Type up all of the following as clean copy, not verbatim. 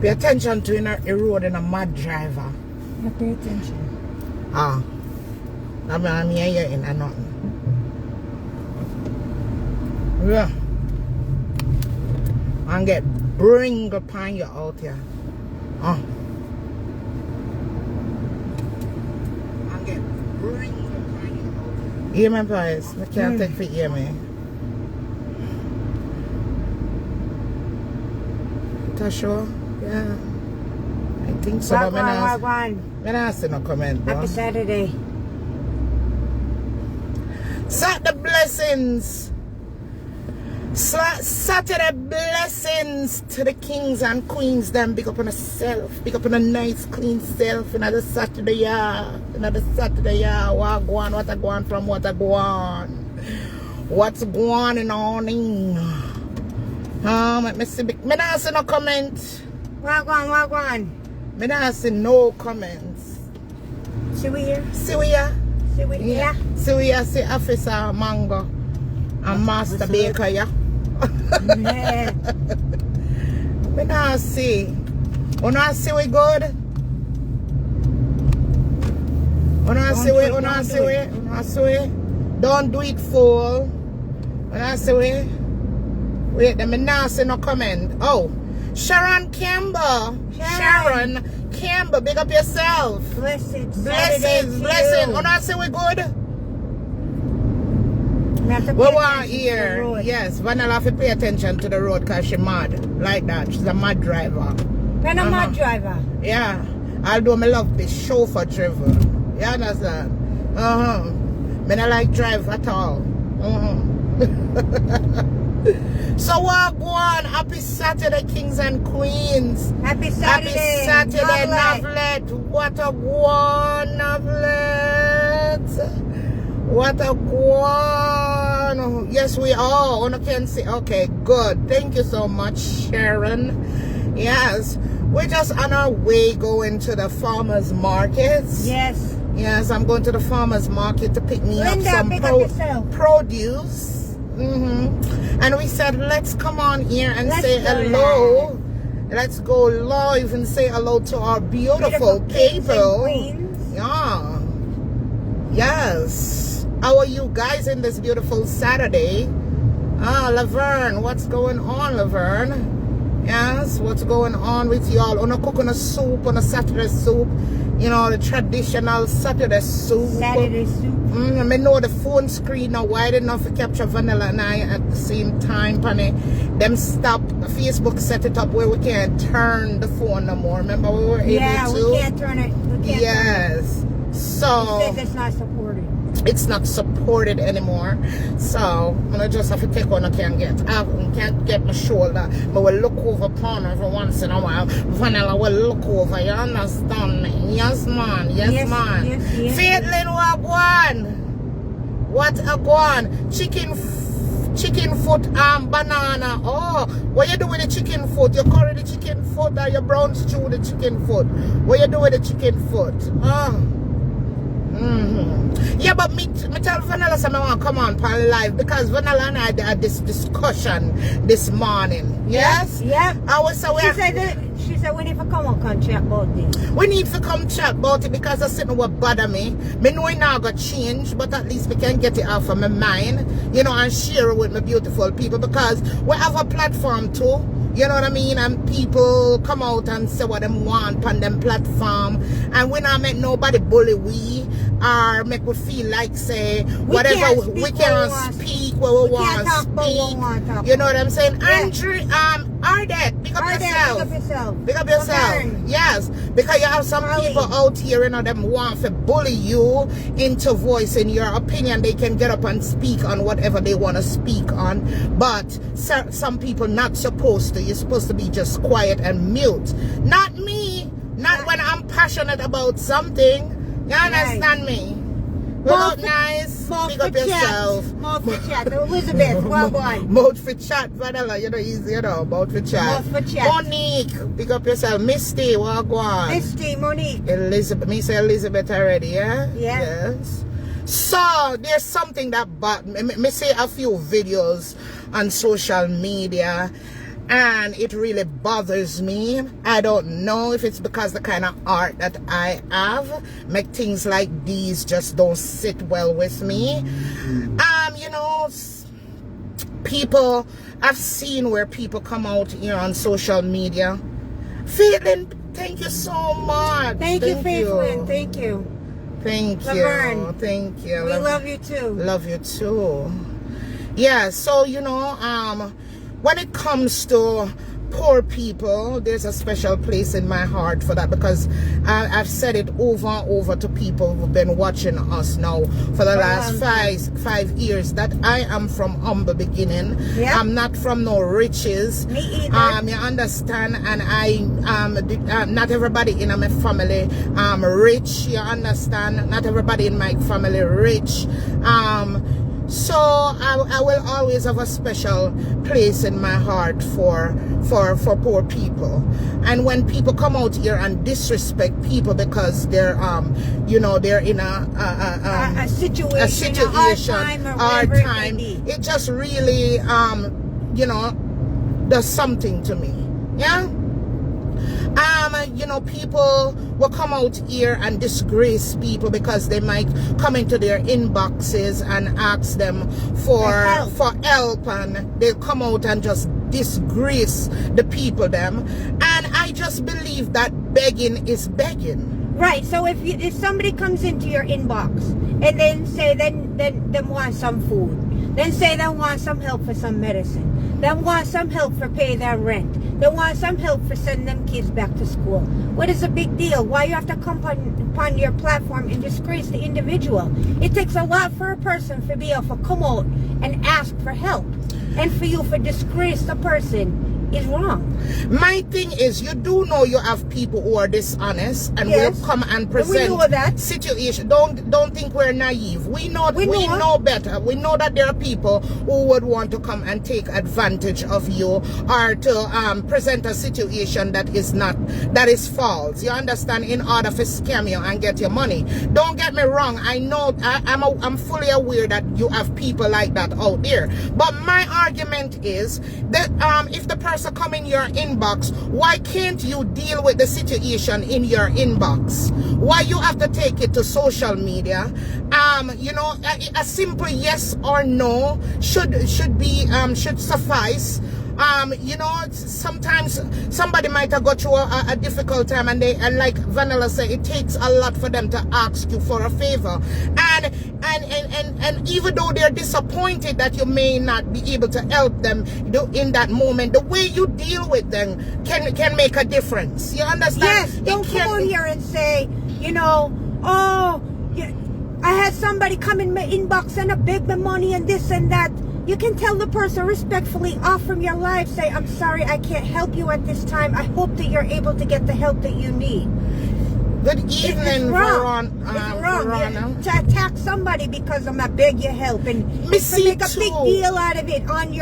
Pay attention to in a road and a mad driver. I pay attention. Ah. I'm here in a nothing. Yeah. And get bring upon you out here. And get bring upon you out here. Hear my voice. I can't take for hear me. Tasha? Yeah. I think so. Wagwan. I don't see no comment, bro. Happy Saturday. Saturday blessings. Saturday blessings to the kings and queens. Them big up on a self. Big up on a nice clean self. Another Saturday, yeah. Another Saturday, yeah. What go on? What a go on from what a go on? What's going on in? Let me see. Me not see no comment. Wagwan. Me not see no comments. See we here? See we here? See we here? See we here? See Officer Mango and Master Baker, yeah? Yeah. Me not see. You not see we good? You not see we? You not see we? You not see we? Don't do it, fool. You not see we? Wait, me not see no comment. Oh, Sharon Campbell. Sharon Campbell, big up yourself. Blessings. Blessings. You not see we good? We want here. Yes, Vanilla have to pay attention to the road because she's mad. Like that. She's a mad driver. When a mad driver? Yeah. Although I love the chauffeur driver. You understand? Me not like drive at all. So what go on? Happy Saturday, kings and queens. Happy Saturday. Happy Saturday, Navlet. What a go on, Navlet. What a go on. Yes, we are. On can see. Okay, good. Thank you so much, Sharon. Yes. We're just on our way going to the farmers markets. Yes. Yes, I'm going to the farmers market to pick me up some produce. And we said, let's come on here and say hello. Live. Let's go live and say hello to our beautiful people. Yeah. Yes. How are you guys in this beautiful Saturday? Laverne, what's going on, Laverne? Yes, what's going on with y'all? On a cooking a soup, on a Saturday soup. You know, the traditional Saturday soup. Saturday soup. I know the phone screen now wide enough to capture Vanilla and I at the same time, Penny. Them stop. Facebook set it up where we can't turn the phone no more. Remember we were able to? Yeah, we can't turn it. Yes. So it says it's not supported. It's not supported anymore. So I'm gonna just have to take one I can't get. I can't get my shoulder. But we'll look over upon her for once in a while. Vanilla will look over. You understand me? Yes, man. Yes, man. Yes. Faitlin, what one? What a one? Chicken foot and banana. Oh, what you do with the chicken foot? You curry the chicken foot or you brown stew the chicken foot? What you do with the chicken foot? Yeah, but me tell Vanilla I want to come on live because Vanilla and I had this discussion this morning. Yes? Yep. She said we need to come on and chat about this. We need to come chat about it because I said what bother me. Me know it now got change, but at least we can get it off of my mind, you know, and share it with my beautiful people because we have a platform too. You know what I mean? And people come out and say what they want on them platform. And we not make nobody bully we or make we feel like say whatever we can speak what we want to speak. You know what I'm saying? Yeah. Andrew, Ardet, pick up yourself. Pick up yourself. Yes. Because you have some people out here, you know, them want to bully you into voicing your opinion. They can get up and speak on whatever they want to speak on. But some people not supposed to. You're supposed to be just quiet and mute. Not me. Not when I'm passionate about something. You understand me? Look nice. Pick up yourself. Mouth for chat. Elizabeth, well done. Mouth for chat, Vanilla. You know, easy, you know. Mouth for chat. Mouth for chat. Monique, pick up yourself. Misty, walk on. Misty, Monique. Elizabeth. Me say Elizabeth already, yeah? Yeah. Yes. So, there's something that me say a few videos on social media. And it really bothers me. I don't know if it's because the kind of art that I have make things like these just don't sit well with me. You know, people, I've seen where people come out here on social media feeling, thank you so much. Thank you, Faithlyn. Thank you. Thank Laverne. you. Thank you. We love you too. Love you too. Yeah, so you know, when it comes to poor people, there's a special place in my heart for that, because I've said it over and over to people who've been watching us now for the last five years, that I am from humble beginning. Yeah. I'm not from no riches. Me either. You understand? And I not everybody in my family rich. You understand? Not everybody in my family rich. So I will always have a special place in my heart for poor people. And when people come out here and disrespect people because they're you know, they're in a situation, a hard time, it just really you know, does something to me. Yeah. You know, people will come out here and disgrace people because they might come into their inboxes and ask them for help, and they'll come out and just disgrace the people them. And I just believe that begging is begging. Right. So if somebody comes into your inbox and then say then want some food, then say they want some help for some medicine, then want some help for pay their rent, they want some help for sending them kids back to school. What is the big deal? Why you have to come upon your platform and disgrace the individual? It takes a lot for a person to be able to come out and ask for help, and for you to disgrace the person is wrong. My thing is, you do know you have people who are dishonest and Yes. will come and present We know that. situation. Don't think we're naive. We know better. We know that there are people who would want to come and take advantage of you, or to present a situation that is false. You understand? In order to scam you and get your money. Don't get me wrong. I know I'm fully aware that you have people like that out there. But my argument is that if the person come in your inbox, why can't you deal with the situation in your inbox? Why you have to take it to social media? You know, a simple yes or no should suffice. You know, sometimes somebody might have got through a difficult time, and like Vanilla said, it takes a lot for them to ask you for a favor. And even though they're disappointed that you may not be able to help them in that moment, the way you deal with them can make a difference. You understand? Yes. Don't come out here and say, you know, oh, I had somebody come in my inbox and beg me money and this and that. You can tell the person respectfully off from your life, say, I'm sorry, I can't help you at this time. I hope that you're able to get the help that you need. Good evening, Verona. To attack somebody because I'm not beg your help and to make a big deal out of it on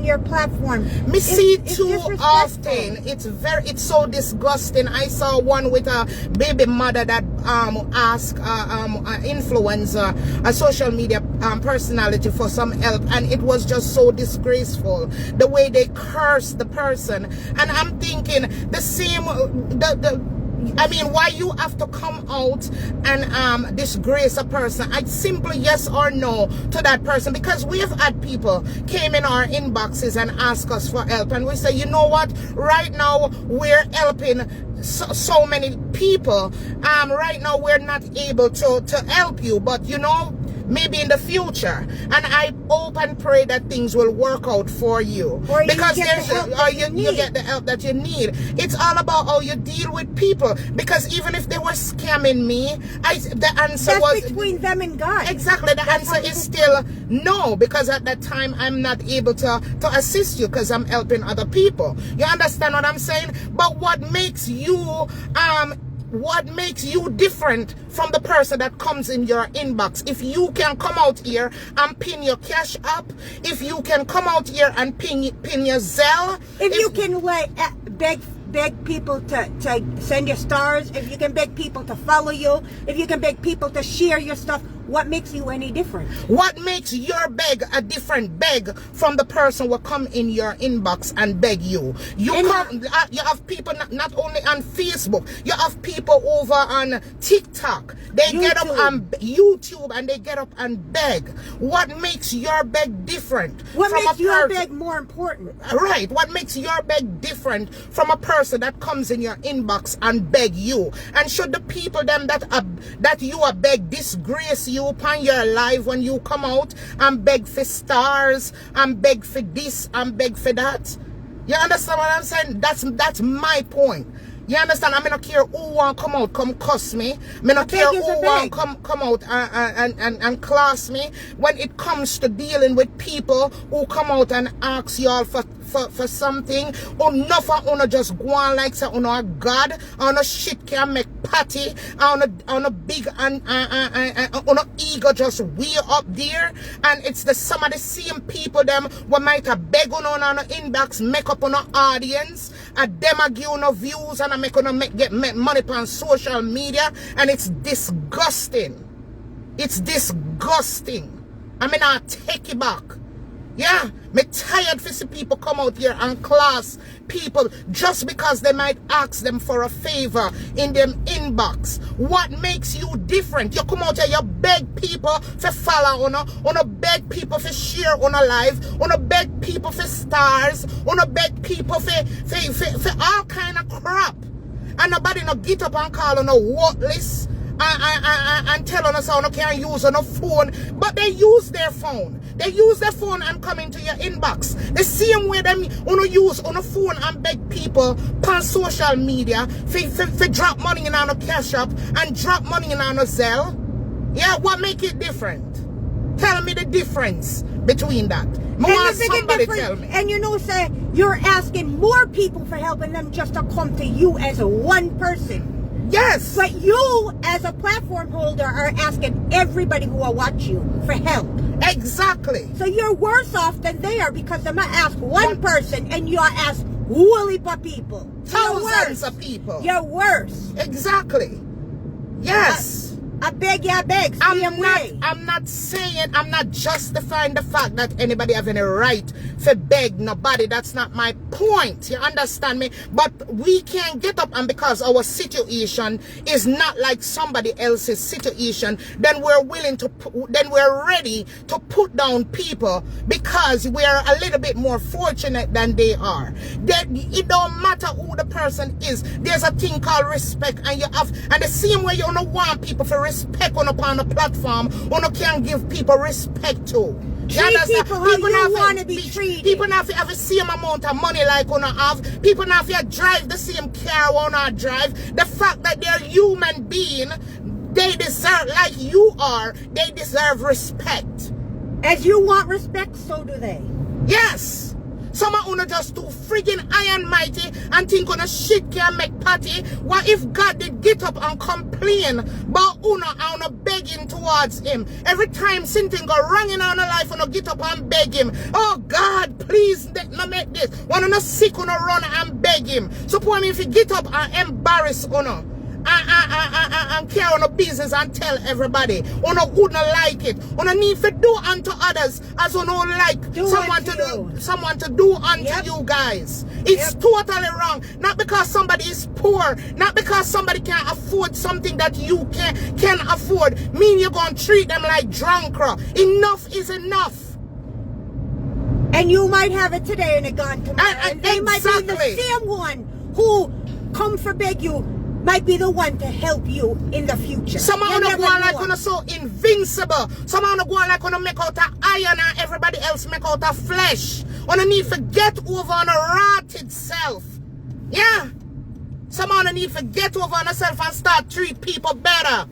your platform. Me see too often. It's so disgusting. I saw one with a baby mother that asked an influencer, a social media personality, for some help, and it was just so disgraceful the way they cursed the person. And I'm thinking the same. I mean, why you have to come out and disgrace a person? I simply yes or no to that person, because we have had people came in our inboxes and ask us for help, and we say, you know what, right now we're helping so many people. Right now we're not able to help you, but you know, maybe in the future. And I hope and pray that things will work out for you, or because you get the help that you need. It's all about how you deal with people, because even if they were scamming me, the answer was between them and God. Exactly. The answer is still no, because at that time I'm not able to assist you because I'm helping other people. You understand what I'm saying? But what makes you different from the person that comes in your inbox? If you can come out here and pin your cash up, if you can come out here and pin your Zelle, if you can beg people to send you stars, if you can beg people to follow you, if you can beg people to share your stuff, What makes you any different? What makes your beg a different beg from the person who come in your inbox and beg you? You have people not only on Facebook, you have people over on TikTok. They get up on YouTube and they get up and beg. What makes your beg different? What makes your beg more important? Right. What makes your beg different from a person that comes in your inbox and beg you? And should the people them that you are beg disgrace you upon your life when you come out and beg for stars and beg for this and beg for that? You understand what I'm saying? That's my point. You understand? I mean, I don't care who want come out, come cuss me. I don't care who want come out and class me. When it comes to dealing with people who come out and ask y'all for something, or nothing, or just go on like say, on a God, on a shit can make patty, on a big and on a ego just way up there, and it's some of the same people them what might have beg on the inbox, make up on an audience, and them a give no views and get money on social media, and it's disgusting. It's disgusting. I mean, I take it back. Yeah, me tired for see people come out here and class people just because they might ask them for a favor in them inbox. What makes you different? You come out here, you beg people for follow on a beg people for share on a live, on a beg people for stars, on a beg people for all kind of crap. And nobody no get up and call on a worthless and tell us how they can't use on a phone, but they use their phone. They use their phone and come into your inbox. The same way them use on a phone and beg people on social media for drop money in on a Cash App and drop money in on a Zelle. Yeah, what make it different? Tell me the difference between that. Somebody tell me. And say you're asking more people for help and them just to come to you as a one person. Yes. But you, as a platform holder, are asking everybody who will watch you for help. Exactly. So you're worse off than they are because they might ask one person and you're asked woolly for people. Thousands of people. You're worse. Exactly. Yes. I beg you, I beg. I'm not saying, I'm not justifying the fact that anybody have any right to beg nobody. That's not my point. You understand me? But we can't get up and because our situation is not like somebody else's situation, then we're ready to put down people because we're a little bit more fortunate than they are. It don't matter who the person is. There's a thing called respect, and the same way you don't want people for respect upon a platform, you can give people respect to. Treat people who you want to be treated. People not have the same amount of money like you have. People not drive the same car you not drive. The fact that they're human being, they deserve, like you are, they deserve respect. As you want respect, so do they. Yes. Some of you just too friggin' high and mighty and think on a shit can make party. What if God did get up and complain about Uno and begging towards him? Every time something go wrong in our life, Uno get up and beg him. Oh God, please no make this. When Uno sick, Uno run and beg him. Suppose if you get up and embarrass Uno and carry on a business and tell everybody, Uno wouldn't like it. Uno need to do unto others as Uno like someone to do unto you guys. It's totally wrong. Not because somebody is poor, not because somebody can't afford something that you can afford, mean you're gonna treat them like drunk. Enough is enough. And you might have it today and it gone tomorrow. And they might be the same one who come for beg you, might be the one to help you in the future. Some of them go on like on so invincible. Some of them go on like on make out of iron and everybody else make out of flesh. On need to get over on a rotted self. Yeah. Some of them need to get over on herself and start treat people better.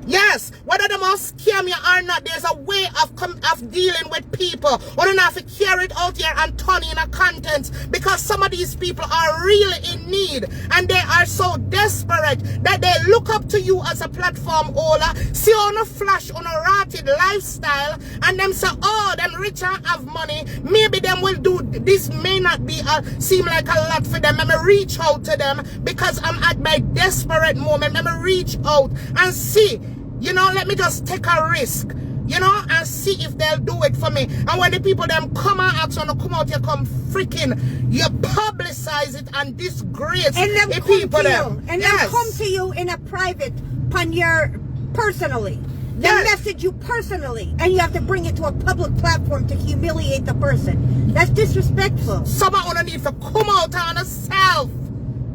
Yes, whether they must scam you or not, there's a way of dealing with people. You don't have to carry it out here and turn in a content because some of these people are really in need and they are so desperate that they look up to you as a platform holder, see on a flash on a rotted lifestyle, and them say, oh, them rich and have money. Maybe them will do this. May not be seem like a lot for them. Let me reach out to them because I'm at my desperate moment. Let me reach out and see. You know, let me just take a risk, you know, and see if they'll do it for me. And when the people them come and ask you to come out, you come freaking, you publicize it and disgrace and the people them. And they'll come to you in a private, personally. They message you personally, and you have to bring it to a public platform to humiliate the person. That's disrespectful. Someone need to come out on herself.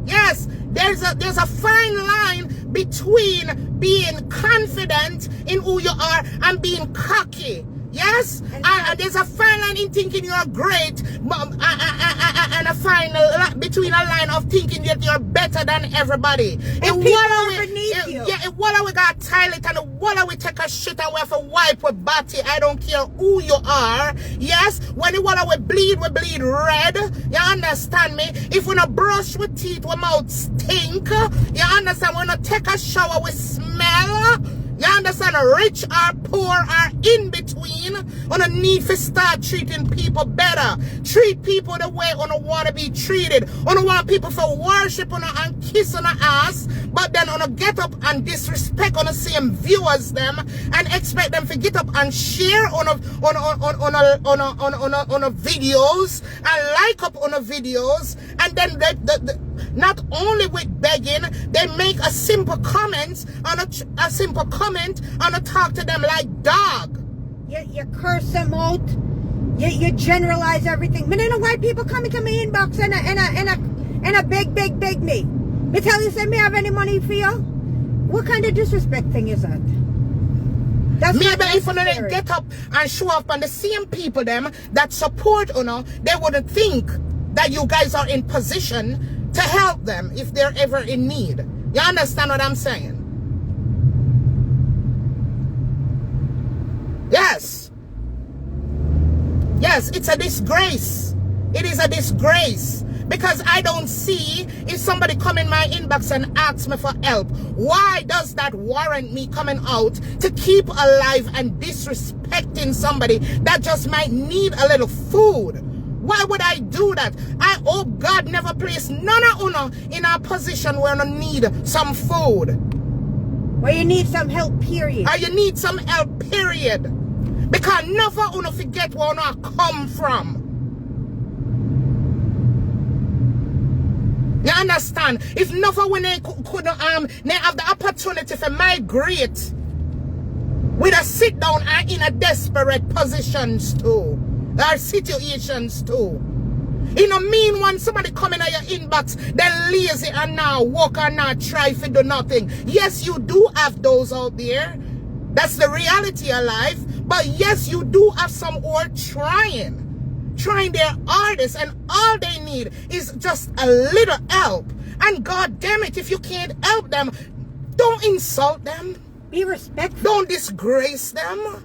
Yes, there's a fine line between being confident in who you are and being cocky. Yes, and there's a fine line in thinking you're great, and a fine between a line of thinking that you're better than everybody. And if while we got toilet and while we take a shit and we have to wipe with body, I don't care who you are. Yes, when while we bleed red. You understand me? If we not brush with teeth, we mouth stink. You understand? We not take a shower, we smell. You understand? Rich or poor or in between. On a need to start treating people better. Treat people the way on want to be treated. On want people for worship on and kiss on the ass. But then on get up and disrespect on the same viewers them and expect them to get up and share on a videos and like up on the videos, and then not only with begging, they make a simple comment on a simple comment and talk to them like dog. You curse them out. You generalize everything. But then the white people come into my inbox and a beg me. Me tell you, say me have any money for you? What kind of disrespect thing is that? That's maybe if they get up and show up on the same people them that support they wouldn't think that you guys are in position to help them if they're ever in need. You understand what I'm saying? Yes. Yes, it's a disgrace. It is a disgrace. Because I don't see if somebody come in my inbox and asks me for help. Why does that warrant me coming out to keep alive and disrespecting somebody that just might need a little food? Why would I do that? I hope God never placed none of uno in a position where you need some food. Where you need some help, period. Or you need some help, period. Because never uno forget where uno come from. You understand? If never when they could they have the opportunity to migrate with a sit down and in a desperate positions too. Or situations too. You know, mean when somebody come in your inbox, they're lazy and now work and not try to do nothing. Yes, you do have those out there. That's the reality of life. But yes, you do have some who are trying their hardest, and all they need is just a little help. And God damn it, if you can't help them, don't insult them. Be respectful. Don't disgrace them.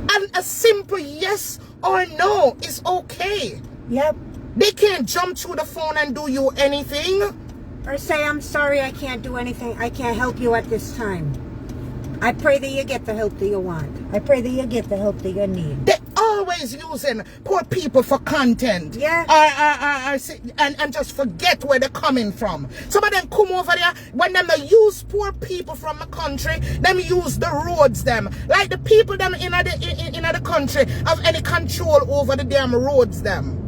And a simple yes or no is okay. Yep. They can't jump through the phone and do you anything. Or say, I'm sorry, I can't do anything. I can't help you at this time. I pray that you get the help that you want. I pray that you get the help that you need. They're always using poor people for content. Yeah. And just forget where they're coming from. Some of them come over there, when them use poor people from the country, them use the roads them. Like the people them in the country have any control over the damn roads them.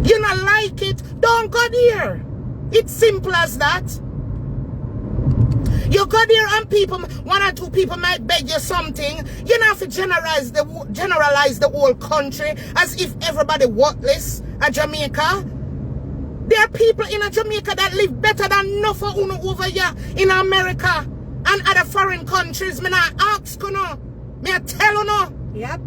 You not like it? Don't go there. It's simple as that. You go there and people, one or two people might beg you something. You don't have to generalize the whole country as if everybody worthless at Jamaica. There are people in Jamaica that live better than nothing over here in America and other foreign countries. Me not ask you no. Me I tell you no. Yep.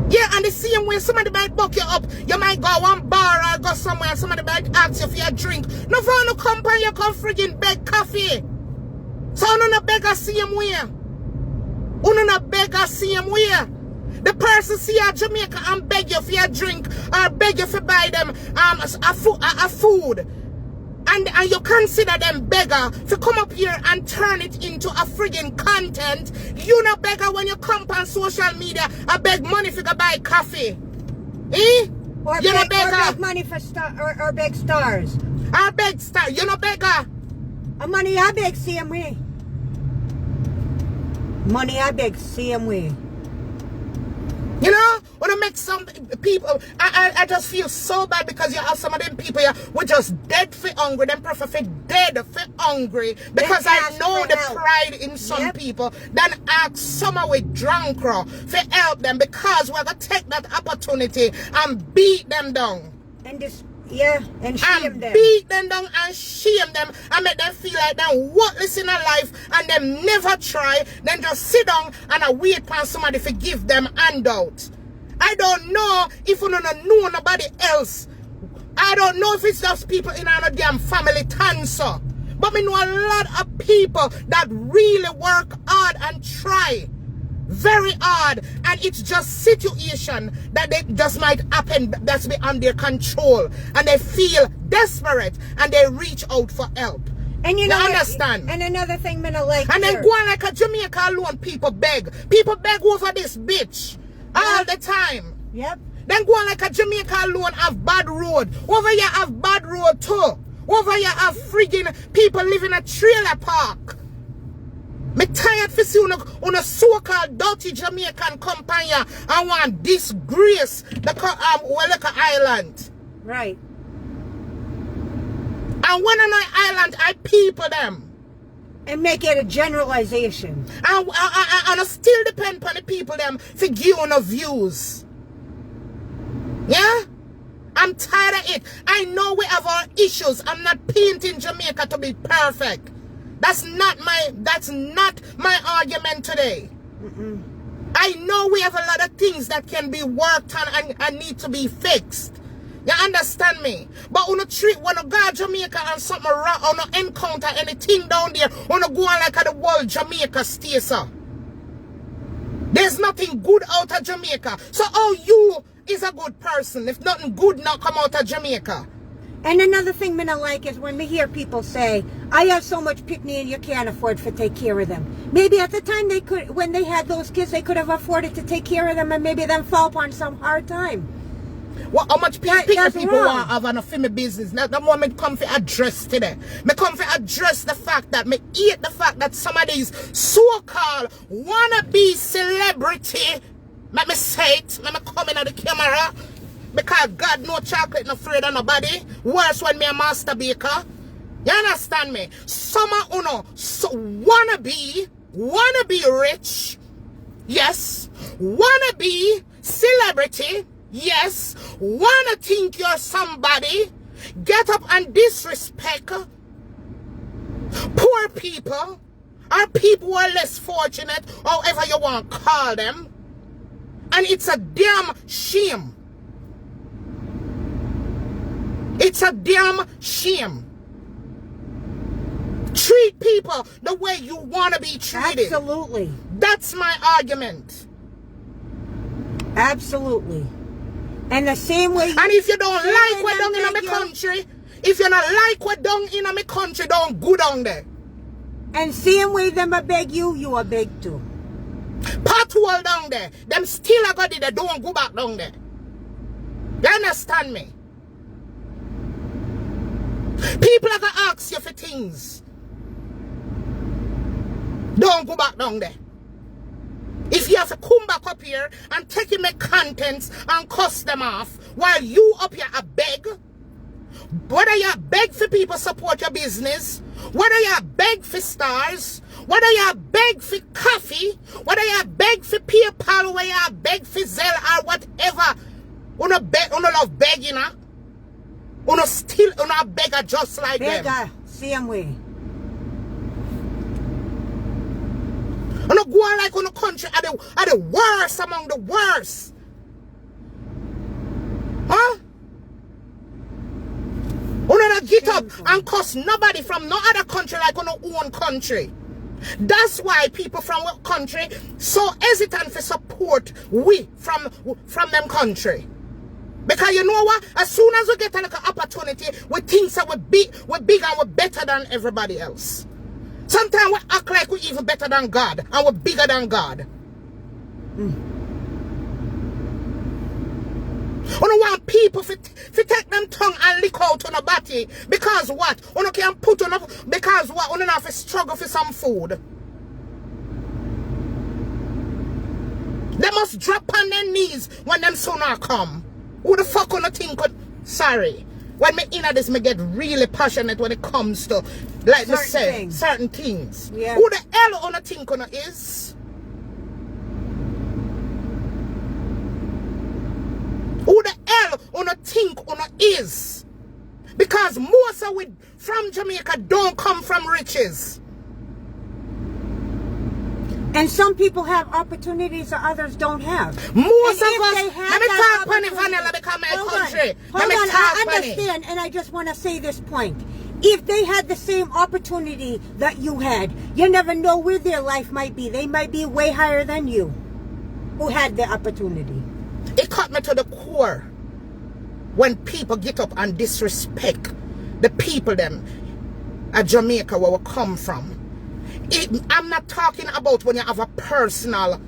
Yeah, and the same way somebody might buck you up. You might go one bar or go somewhere and somebody might ask you for your drink. No for no company you come friggin' beg coffee. So you no beg a same way. You no beg a same way. The person see you Jamaica and beg you for your drink or beg you for buy them a food. And you consider them beggar to come up here and turn it into a friggin' content. You not beggar when you come on social media and beg money for to buy coffee. Eh? Or You know beg, beggar. or beg money for or beg stars. I beg star. You know beggar. Money I beg same way. Money I beg same way. You know, when I make some people, I just feel so bad because you have some of them people here who just dead for hungry. Them prefer for dead for hungry because I know the pride in some people. Then ask someone with drunk raw for help them because we're going to take that opportunity and beat them down. And this, and shame them. Beat them down and shame them and make them feel like they're worthless in their life and them never try. Then just sit down and wait for somebody to give them handout. I don't know if you don't know nobody else. I don't know if it's just people in our damn family tanso. But we know a lot of people that really work hard and try very hard, and it's just situation that they just might happen that's beyond their control, and they feel desperate and they reach out for help. And you know, understand? And another thing, man, I like. And then go on like a Jamaica alone, people beg over this bitch all the time. Yep. Then go on like a Jamaica alone have bad road. Over here have bad road too. Over here have friggin' people living in a trailer park. Me tired for see on a so-called dirty Jamaican company and want disgrace the Welaka Island. Right. And when on an island, I people them. And make it a generalization. And I still depend on the people them for give on the views. Yeah? I'm tired of it. I know we have our issues. I'm not painting Jamaica to be perfect. That's not my argument today. I know we have a lot of things that can be worked on and need to be fixed. You understand me? But when you go to Jamaica and something wrong, or you encounter anything down there, when you go on like the world Jamaica stay, sir. There's nothing good out of Jamaica. So you is a good person if nothing good not come out of Jamaica. And another thing I like is when we hear people say, I have so much picnic and you can't afford to take care of them. Maybe at the time they could, when they had those kids, they could have afforded to take care of them and maybe them fall upon some hard time. Well, how much people want to have on a family business? Now, that want me come for address today. Me come for address the fact that me hate the fact that some of these so-called wannabe celebrity, let me say it, let me come in at the camera, because God no chocolate, no afraid of nobody. Worse when me a master baker. You understand me? Some of you so wanna be rich. Yes. Wanna be celebrity. Yes. Wanna think you're somebody. Get up and disrespect poor people or people who are less fortunate, however you want to call them. And it's a damn shame. It's a damn shame. Treat people the way you want to be treated. Absolutely. That's my argument. Absolutely. And the same way. And if you don't like what done in my country, if you don't like what done in my country, don't go down there. And same way them a beg you a beg too. Pothole down there. Them still a got it, they don't go back down there. You understand me? People are going to ask you for things. Don't go back down there. If you have to come back up here and take in my contents and cuss them off while you up here a beg, whether you beg for people support your business, whether you beg for stars, whether you beg for coffee, whether you beg for PayPal, whether you beg for Zelle or whatever, you love begging, huh? You still a beggar just like them. Beggar, same way. You go on like on the country are the worst among the worst. Huh? You don't get up and cuss nobody from no other country like on our own country. That's why people from what country so hesitant for support we from them country. Because you know what? As soon as we get an opportunity, we think that we're big and we're better than everybody else. Sometimes we act like we're even better than God and we're bigger than God. don't want people to take them tongue and lick out on a body. Because what? You don't can put on up because what? You don't have to struggle for some food. They must drop on their knees when them sooner come. Who the fuck on a thing could... Sorry. When me in this, me get really passionate when it comes to, like me say, certain things. Yeah. Who the hell on a thing gonna is? Who the hell on a think on a is? Because most of we from Jamaica don't come from riches. And some people have opportunities that others don't have. Most of us, let me talk on it, Vanilla, because my country. Hold on, I understand, and I just want to say this point. If they had the same opportunity that you had, you never know where their life might be. They might be way higher than you, who had the opportunity. It cut me to the core when people get up and disrespect the people them at Jamaica where we come from. I'm not talking about when you have a personal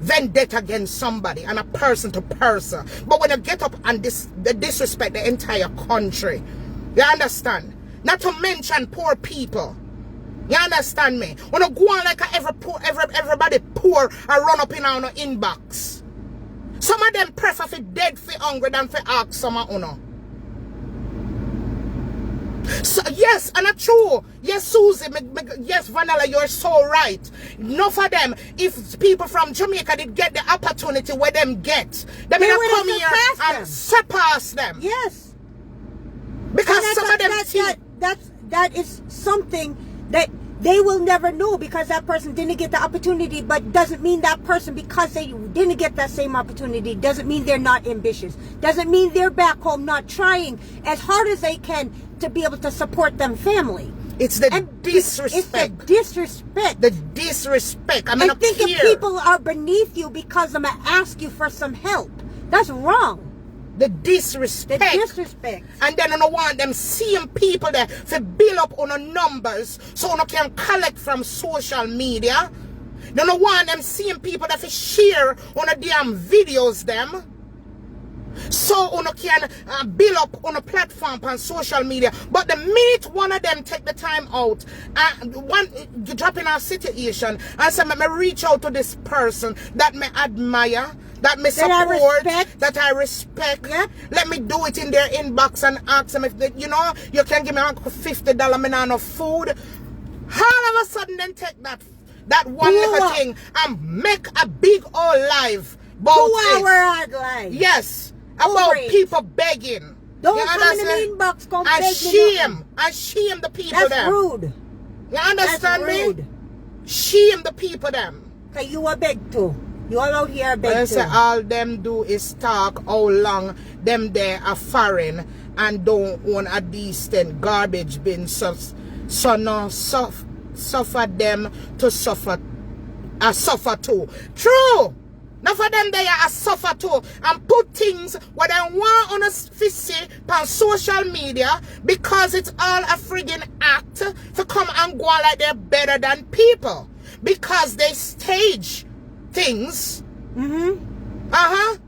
vendetta against somebody and a person to person, but when you get up and disrespect the entire country, you understand? Not to mention poor people. You understand me? When you go on like everybody poor and run up in our inbox. Some of them prefer for dead for hungry than for ask some of you. So, yes, and it's true. Yes, Susie, yes, Vanilla, you're so right. Enough of them, if people from Jamaica did get the opportunity where them get, they may come here and surpass them. Yes. Because some of them that is something that they will never know, because that person didn't get the opportunity, but doesn't mean that person, because they didn't get that same opportunity, doesn't mean they're not ambitious. Doesn't mean they're back home not trying as hard as they can to be able to support them family. It's the disrespect. It's the disrespect. The disrespect. I mean, and thinking people are beneath you because I'm going to ask you for some help. That's wrong. The disrespect. The disrespect. And then I don't want them seeing people there to build up on the numbers so you can collect from social media. They don't want them seeing people that share on the damn videos them. So you can build up on a platform on social media. But the minute one of them take the time out and you drop in our situation and say, me reach out to this person that me admire, that me support, that I respect. Yeah. Let me do it in their inbox and ask them if they, you know, you can give me $50, me not enough food. All of a sudden then take that one little thing and make a big old live about 2 hour live. Yes. About people begging. Don't come in the inbox, come and beg shame. And shame the people That's them. rude. You understand That's rude. me? Shame the people them. Okay, you are beg too. You all out here beg too. Say all them do is talk how long them there are foreign and don't own a decent garbage bin. So no suffer them to suffer too. True. Now for them they are suffer too and put things what they want on a fissy on social media because it's all a friggin' act to come and go like they're better than people. Because they stage things. Because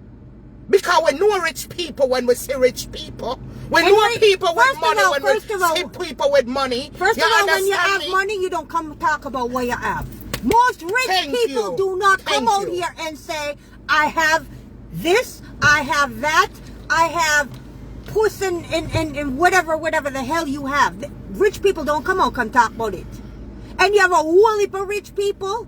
we know rich people when we see rich people. We know people with money when we see people with money. First of all, when you have money, you don't come talk about what you have. Most rich people do not come out here and say, I have this, I have that, I have puss and whatever the hell you have. Rich people don't come talk about it. And you have a whole heap of rich people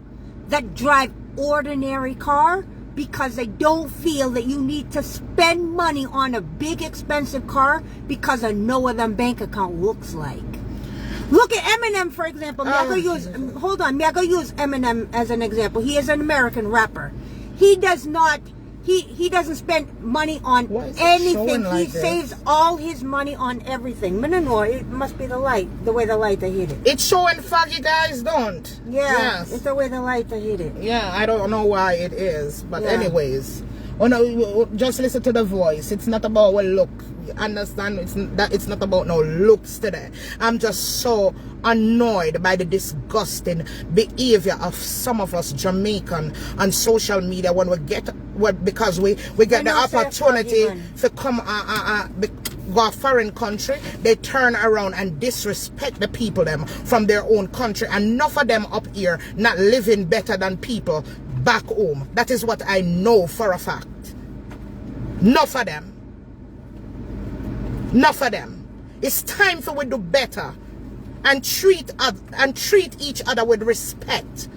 that drive ordinary car because they don't feel that you need to spend money on a big expensive car because of no of them bank account looks like. Look at Eminem, for example. Hold on. I'm going to use Eminem as an example. He is an American rapper. He does not, he doesn't spend money on anything. He saves all his money on everything. No, it must be the light, the way the light they hit it. It's showing foggy, guys, don't? Yeah, it's the way the light they hit it. Yeah, I don't know why it is. But anyways, no, just listen to the voice. It's not about what look. Understand? It's not about no looks today. I'm just so annoyed by the disgusting behavior of some of us Jamaican on social media when we get because we get the opportunity to come go a foreign country, they turn around and disrespect the people them from their own country, and enough of them up here not living better than people back home. That is what I know for a fact. Enough of them. Enough of them. It's time for we do better and treat each other with respect.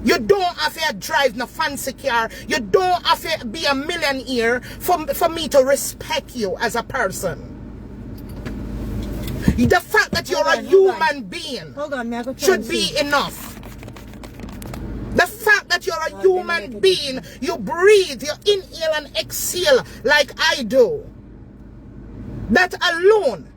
You don't have to drive no fancy car. You don't have to be a millionaire for me to respect you as a person. The fact that you're a human being should be enough. The fact that you're a human being, you breathe, you inhale and exhale like I do. That alone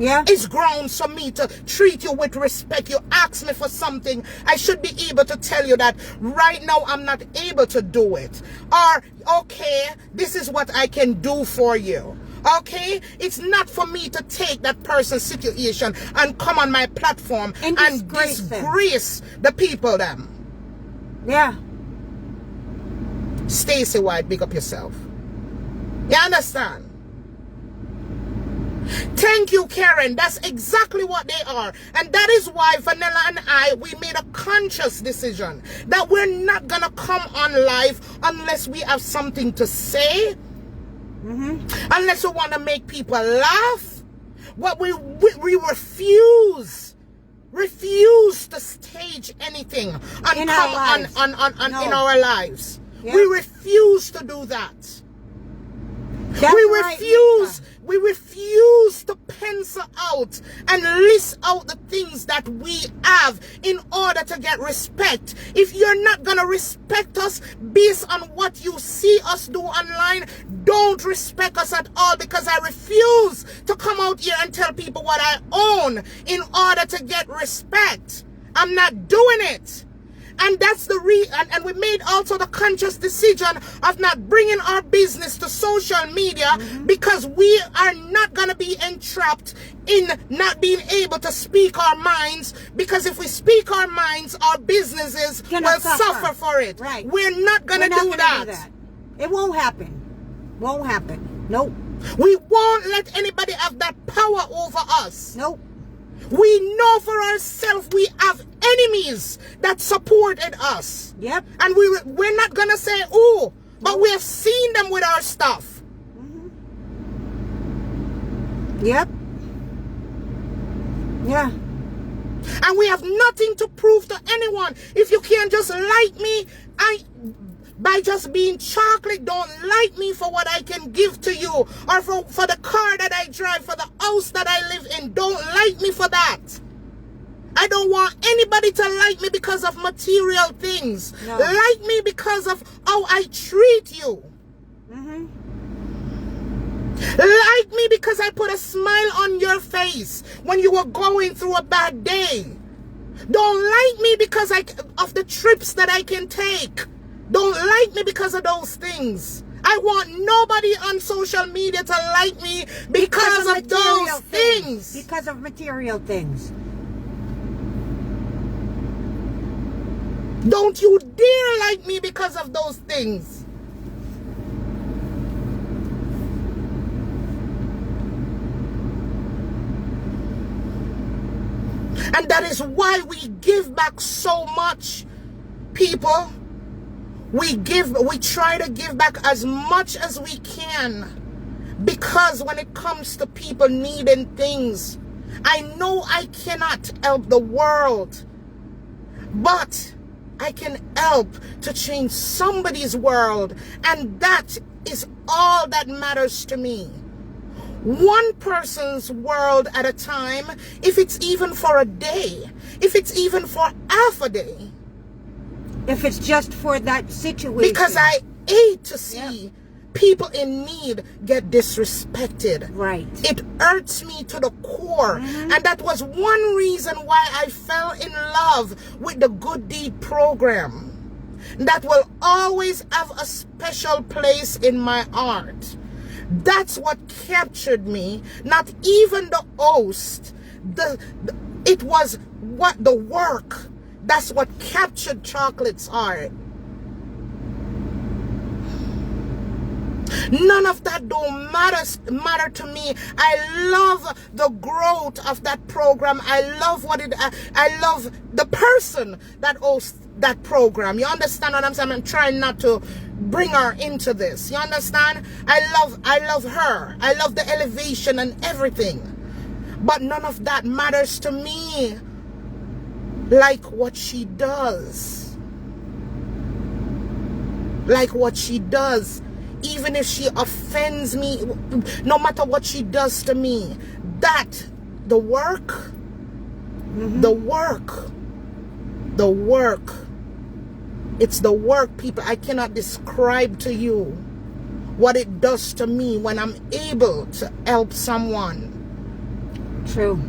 is grounds for me to treat you with respect. You ask me for something, I should be able to tell you that right now I'm not able to do it. Or, okay, this is what I can do for you. Okay? It's not for me to take that person's situation and come on my platform and disgrace the people them. Yeah. Stacey White, big up yourself. You understand? Thank you, Karen. That's exactly what they are. And that is why Vanilla and we made a conscious decision that we're not going to come on live unless we have something to say. Unless we want to make people laugh. But we refuse to stage anything in our lives. Yep. We refuse to do that. We refuse to pencil out and list out the things that we have in order to get respect. If you're not going to respect us based on what you see us do online, don't respect us at all, because I refuse to come out here and tell people what I own in order to get respect. I'm not doing it. And that's the and we made also the conscious decision of not bringing our business to social media, because we are not going to be entrapped in not being able to speak our minds, because if we speak our minds, our businesses will suffer for it. Right. We're not going to do that. It won't happen. Won't happen. Nope. We won't let anybody have that power over us. Nope. We know for ourselves we have enemies that supported us. Yep. And we're not going to say, oh, but we have seen them with our stuff. Yep. Yeah. And we have nothing to prove to anyone. If you can't just like me, by just being chocolate, don't like me for what I can give to you, or for the car that I drive, for the house that I live in. Don't like me for that. I don't want anybody to like me because of material things. No. Like me because of how I treat you. Like me because I put a smile on your face when you were going through a bad day. Don't like me because of the trips that I can take. Don't like me because of those things. I want nobody on social media to like me because of those things. Because of material things. Don't you dare like me because of those things. And that is why we give back so much, people. We try to give back as much as we can, because when it comes to people needing things, I know I cannot help the world, but I can help to change somebody's world, and that is all that matters to me. One person's world at a time, if it's even for a day, if it's even for half a day. If it's just for that situation. Because I hate to see people in need get disrespected. Right. It hurts me to the core. And that was one reason why I fell in love with the Good Deed program. That will always have a special place in my heart. That's what captured me. Not even the host. It was what the work. That's what captured Chocolate's heart. None of that don't matter to me. I love the growth of that program. I love I love the person that hosts that program. You understand what I'm saying? I'm trying not to bring her into this. You understand? I love her. I love the elevation and everything. But none of that matters to me like what she does. Like what she does. Even if she offends me, no matter what she does to me, the work, it's the work, people. I cannot describe to you what it does to me when I'm able to help someone. True.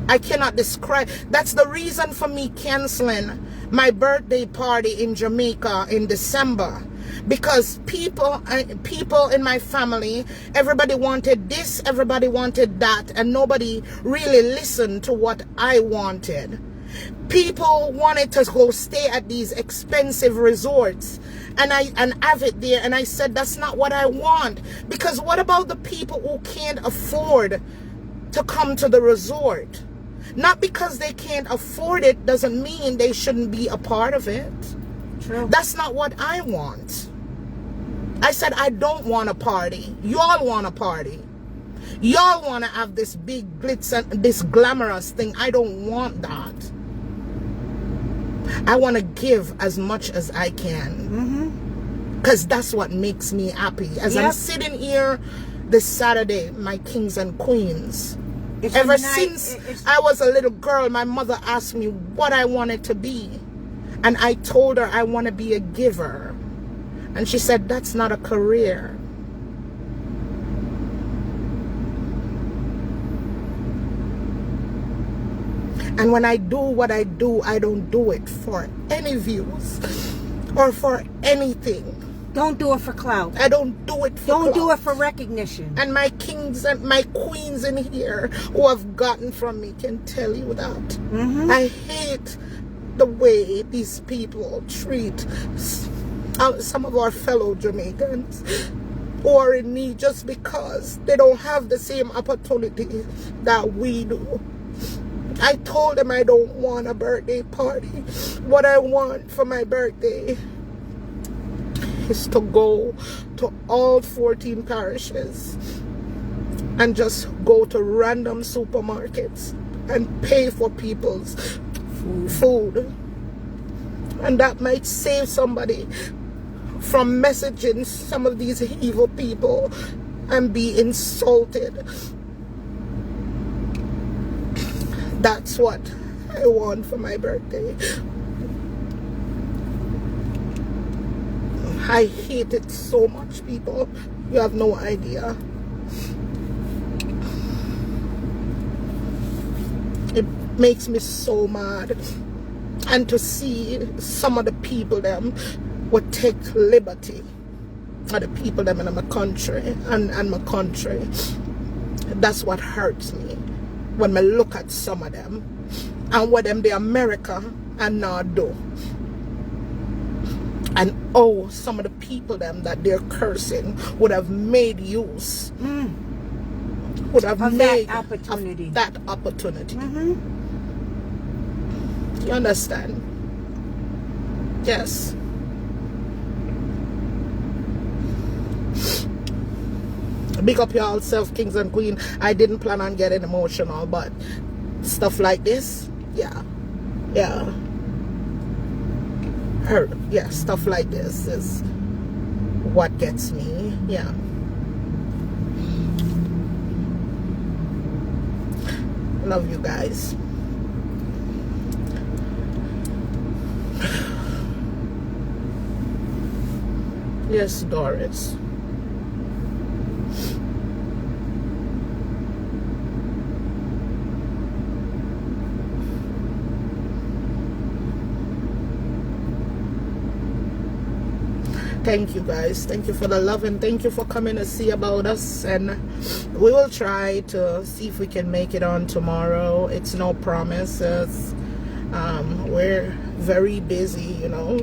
I cannot describe. That's the reason for me canceling my birthday party in Jamaica in December. Because people in my family, everybody wanted this, everybody wanted that, and nobody really listened to what I wanted. People wanted to go stay at these expensive resorts and have it there, and I said that's not what I want. Because what about the people who can't afford to come to the resort? Not because they can't afford it doesn't mean they shouldn't be a part of it. True. That's not what I want. I said, I don't want a party. Y'all want a party. Y'all want to have this big glitz and this glamorous thing. I don't want that. I want to give as much as I can. Because that's what makes me happy. As I'm sitting here this Saturday, my kings and queens. Ever since I was a little girl, my mother asked me what I wanted to be. And I told her I want to be a giver. And she said, that's not a career. And when I do what I do, I don't do it for any views or for anything. Don't do it for clout. I don't do it for Don't clout. do it for recognition. And my kings and my queens in here who have gotten from me can tell you that. I hate the way these people treat some of our fellow Jamaicans who are in need just because they don't have the same opportunity that we do. I told them I don't want a birthday party. What I want for my birthday is to go to all 14 parishes and just go to random supermarkets and pay for people's food. And that might save somebody from messaging some of these evil people and be insulted. That's what I want for my birthday. I hate it so much, people. You have no idea. It makes me so mad. And to see some of the people them would take liberty of the people them in my country and my country. That's what hurts me when I look at some of them and what them the America and not do. And oh, some of the people them that they're cursing would have made use would have made that opportunity. You understand? Yes. Big up y'all self, kings and queen. I didn't plan on getting emotional, but stuff like this, stuff like this is what gets me. Love you guys. Yes, Doris. Thank you guys. Thank you for the love and thank you for coming to see about us. And we will try to see if we can make it on tomorrow. It's no promises. We're very busy, you know.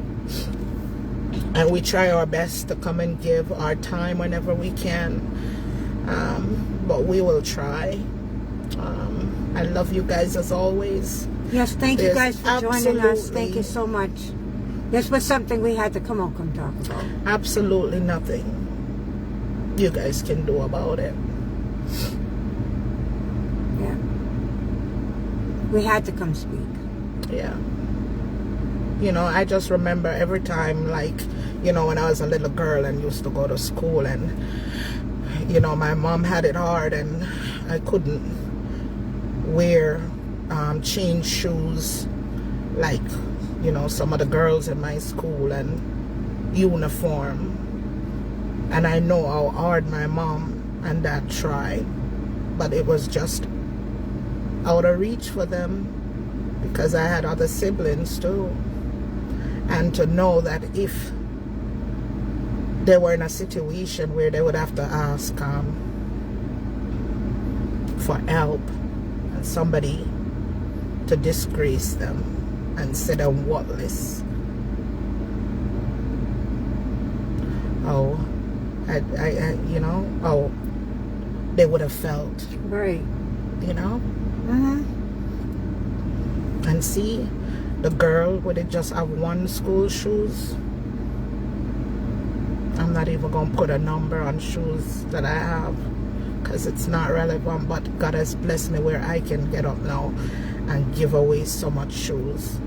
And we try our best to come and give our time whenever we can. But we will try. I love you guys as always. Yes, thank you There's guys for joining us. Thank you absolutely- so much. This was something we had to come talk about. Absolutely nothing you guys can do about it. Yeah. We had to come speak. Yeah. You know, I just remember every time, like, you know, when I was a little girl and used to go to school, and, you know, my mom had it hard and I couldn't wear, change shoes like, you know, some of the girls in my school, and uniform. And I know how hard my mom and dad tried, but it was just out of reach for them because I had other siblings too. And to know that if they were in a situation where they would have to ask for help, and somebody to disgrace them and say them worthless. Oh, I you know, oh, they would have felt, Right. you know. Mm-hmm. And see, the girl would it just have one school shoes. I'm not even gonna put a number on shoes that I have because it's not relevant, but God has blessed me where I can get up now and give away so much shoes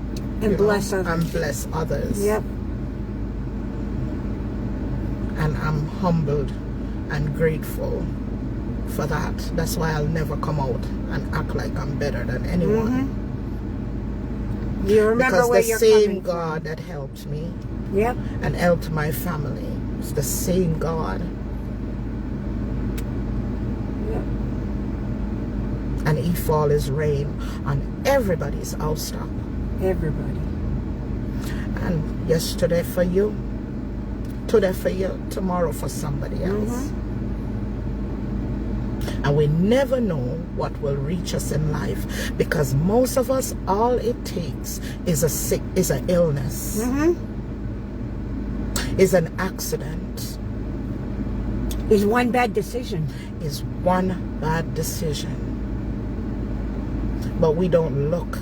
And bless know, others. and bless others. Yep. And I'm humbled and grateful for that. That's why I'll never come out and act like I'm better than anyone. Mm-hmm. You remember Because where the you're same coming God that helped me from. Yep. and helped my family is the same God. Yep. And He fall His rain on everybody's house top. Everybody. And yesterday for you, today for you, tomorrow for somebody else. And we never know what will reach us in life, because most of us, all it takes is an illness, Mm-hmm. is an accident, Is one bad decision. is one bad decision. But we don't look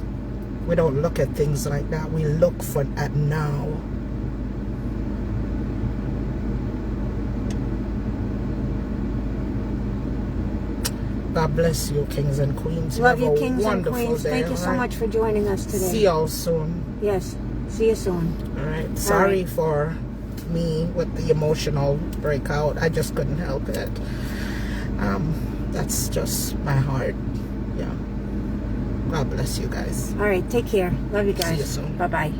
at things like that. We look at now. God bless you, kings and queens. Love you, Have a kings and wonderful queens. day, Thank you so alright? much for joining us today. See y'all soon. Yes. See you soon. All right. Sorry right. for me with the emotional breakout. I just couldn't help it. That's just my heart. Yeah. God bless you guys. All right. Take care. Love you guys. See you soon. Bye-bye.